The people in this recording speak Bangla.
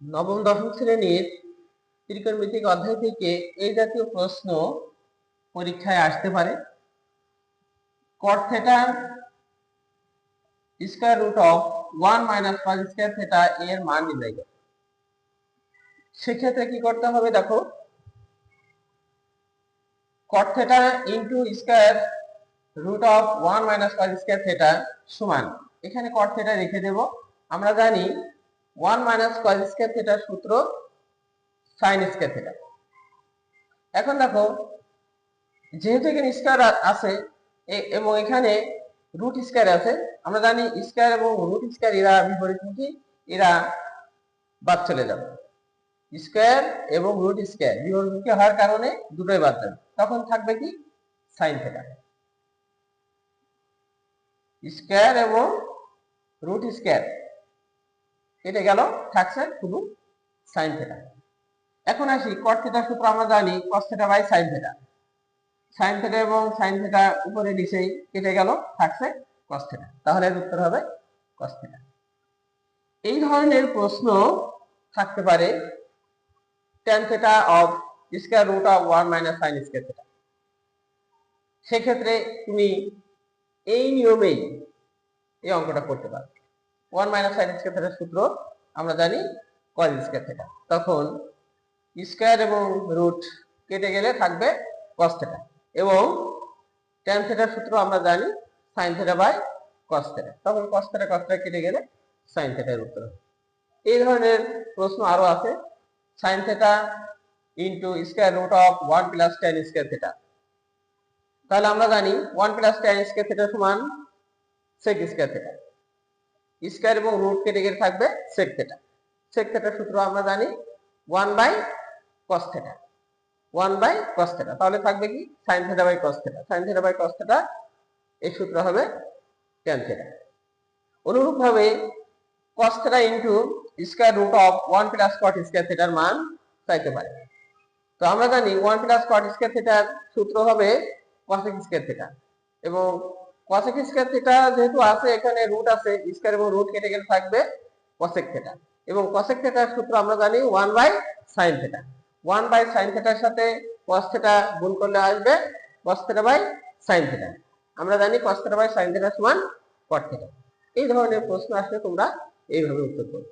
নবম দশম শ্রেণীর ত্রিকোণমিতিক অধ্যায় থেকে এই জাতীয় প্রশ্ন পরীক্ষায় আসতে পারে। cot θ square root of 1 minus cos square θ এর মান নির্ণয় করো। সেক্ষেত্রে কি করতে হবে দেখো, cot θ into square root of 1 minus cos square θ সমান, এখানে cot θ রেখে দেব। আমরা জানি 1 মাইনাস cos স্কয়ার θ সূত্র sin স্কয়ার θ। এখন দেখো, যেহেতু এখানে স্কয়ার আছে এবং এখানে রুট স্কয়ার আছে, আমরা জানি স্কয়ার এবং রুট স্কয়ার এরা বিপরীতমুখী, এরা বাদ চলে যাবে। স্কয়ার এবং রুট স্কয়ার বিপরীতমুখী হওয়ার কারণে দুটোই বাদ যাবে, তখন থাকবে কি sin θ। স্কয়ার এবং রুট স্কয়ার কেটে গেল, থাকছে শুধু sin θ। এখন আসি cot θ সূত্র আমরা জানি cos θ বাই sin θ। sin θ এবং sin θ উপরে নিচেই কেটে গেল, থাকছে cos θ। তাহলে এর উত্তর হবে cos θ। এই ধরনের প্রশ্ন থাকতে পারে tan θ of square root of 1 minus sin square θ। সেক্ষেত্রে তুমি এই নিয়মেই এই অঙ্কটা করতে পারো। 1 মাইনাস sin স্কয়ার θ সূত্র আমরা জানি cos স্কয়ার θ। তখন স্কয়ার এবং রুট কেটে গেলে থাকবে cos θ, এবং tan θ সূত্র আমরা জানি sin θ বাই cos θ। তখন cos θ কেটে গেলে sin θ এর উত্তর। এই ধরনের প্রশ্ন আরো আছে, sin θ into square root of 1 plus tan square θ। তাহলে আমরা জানি 1 প্লাস tan স্কয়ার θ সমান sec স্কয়ার θ। স্কয়ার এবং রুট কেটে গেলে থাকবে sec θ। sec θ সূত্র আমরা জানি 1 বাই cos θ। 1 বাই cos θ, তাহলে থাকবে কি sin θ by cos θ। sin θ by cos θ এই সূত্র হবে tan θ। অনুরূপভাবে cos θ into square root of 1 plus cot square θ এর মান চাইতে পারে। তো আমরা জানি 1 প্লাস cot স্কয়ার θ এর সূত্র হবে cosec স্কয়ার θ, এবং cosec স্কয়ার θ যেহেতু আছে, এখানে রুট আছে, স্কয়ার এবং রুট কেটে গেলে থাকবে cosec θ, এবং cosec θ এর সূত্র আমরা জানি 1 বাই sin θ। 1 বাই sin θ এর সাথে cos θ গুণ করলে আসবে cos θ বাই sin θ। আমরা জানি cos θ বাই sin θ সমান cot θ। এই ধরনের প্রশ্ন আসলে তোমরা এইভাবে উত্তর করবে।